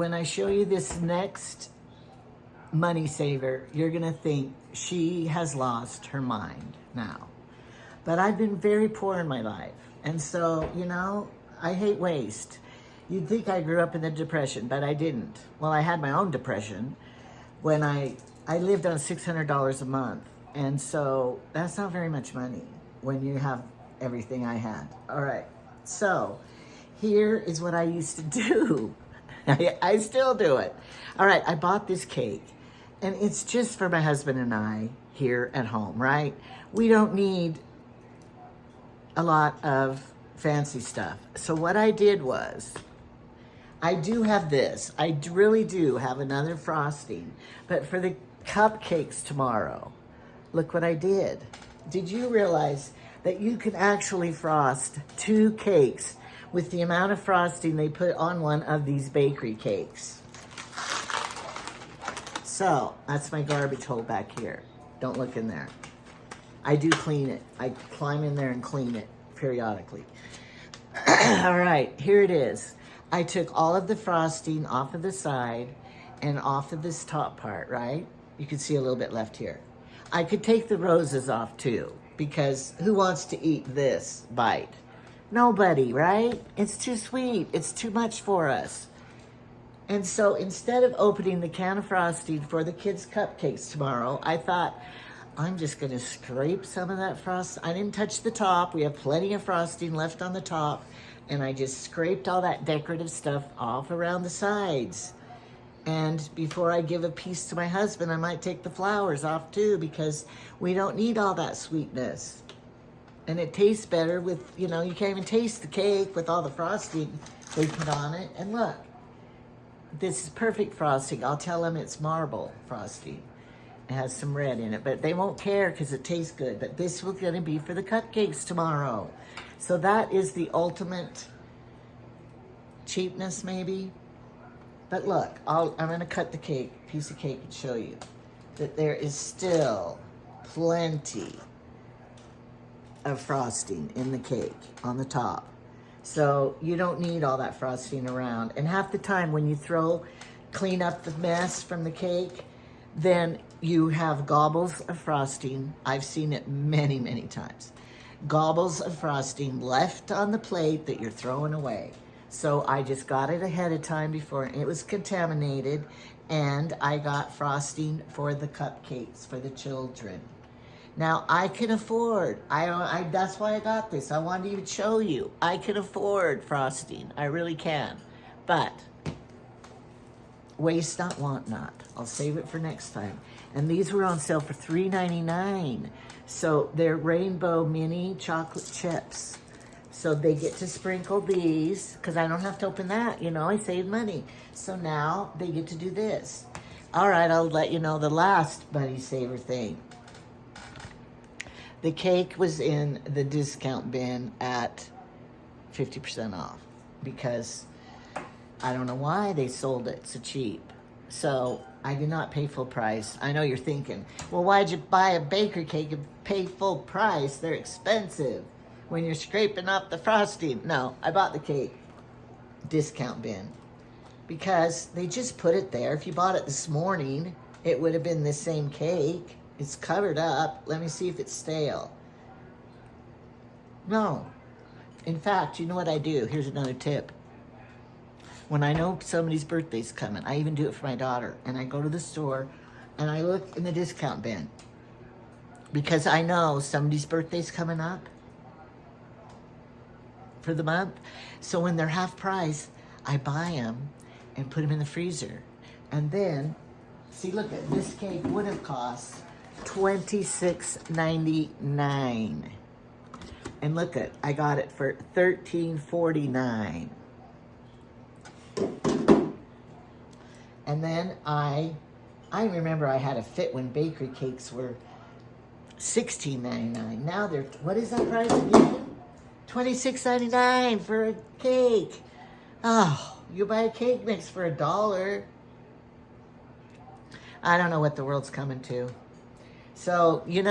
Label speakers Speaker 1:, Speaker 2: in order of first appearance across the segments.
Speaker 1: When I show you this next money saver, you're gonna think she has lost her mind now. But I've been very poor in my life. And so, I hate waste. You'd think I grew up in the Depression, but I didn't. Well, I had my own depression when I lived on $600 a month. And so that's not very much money when you have everything I had. All right, so here is what I used to do. I still do it. All right, I bought this cake, and it's just for my husband and I here at home, right? We don't need a lot of fancy stuff. So what I did was, I do have this. I really do have another frosting, but for the cupcakes tomorrow, look what I did. Did you realize that you can actually frost 2 cakes with the amount of frosting they put on one of these bakery cakes? So that's my garbage hole back here. Don't look in there. I do clean it. I climb in there and clean it periodically. All right, here it is. I took all of the frosting off of the side and off of this top part, right? You can see a little bit left here. I could take the roses off too, because who wants to eat this bite? Nobody, right? It's too sweet. It's too much for us. And so instead of opening the can of frosting for the kids' cupcakes tomorrow, I thought, I'm just going to scrape some of that frost. I didn't touch the top. We have plenty of frosting left on the top. And I just scraped all that decorative stuff off around the sides. And before I give a piece to my husband, I might take the flowers off too, because we don't need all that sweetness. And it tastes better with, you can't even taste the cake with all the frosting they put on it. And look, this is perfect frosting. I'll tell them it's marble frosting. It has some red in it, but they won't care because it tastes good. But this was going to be for the cupcakes tomorrow. So that is the ultimate cheapness, maybe. But look, I'm going to cut the piece of cake, and show you that there is still plenty of frosting in the cake on the top. So you don't need all that frosting around. And half the time when you clean up the mess from the cake, then you have gobbles of frosting. I've seen it many, many times. Gobbles of frosting left on the plate that you're throwing away. So I just got it ahead of time before it was contaminated, and I got frosting for the cupcakes for the children. Now I can afford, that's why I got this. I wanted to show you, I can afford frosting. I really can. But waste not, want not. I'll save it for next time. And these were on sale for $3.99. So they're rainbow mini chocolate chips. So they get to sprinkle these, because I don't have to open that, I saved money. So now they get to do this. All right, I'll let you know the last Money Saver thing. The cake was in the discount bin at 50% off, because I don't know why they sold it so cheap. So I did not pay full price. I know you're thinking, well, why'd you buy a bakery cake and pay full price? They're expensive when you're scraping off the frosting. No, I bought the cake discount bin because they just put it there. If you bought it this morning, it would have been the same cake. It's covered up. Let me see if it's stale. No. In fact, you know what I do? Here's another tip. When I know somebody's birthday's coming, I even do it for my daughter, and I go to the store and I look in the discount bin because I know somebody's birthday's coming up for the month. So when they're half price, I buy them and put them in the freezer. And then, see, look at this cake would have cost $26.99. And look at, I got it for $13.49. And then I remember I had a fit when bakery cakes were $16.99. Now they're, what is that price again? $26.99 for a cake. Oh, you buy a cake mix for $1. I don't know what the world's coming to. So, you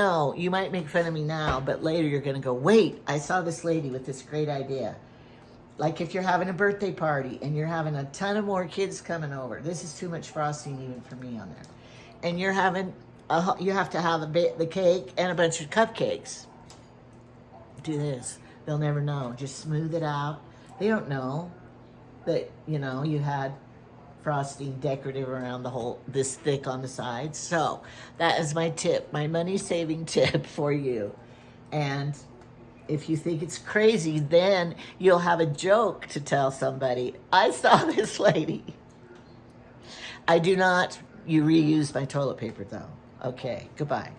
Speaker 1: might make fun of me now, but later you're going to go, wait, I saw this lady with this great idea. Like if you're having a birthday party and you're having a ton of more kids coming over. This is too much frosting even for me on there. And you're having, you have to have the cake and a bunch of cupcakes. Do this. They'll never know. Just smooth it out. They don't know that, you know, you had frosting decorative around the whole, this thick on the sides. So that is my tip, my money saving tip for you. And if you think it's crazy, then you'll have a joke to tell somebody. I saw this lady. I do not reuse my toilet paper though. Okay, goodbye.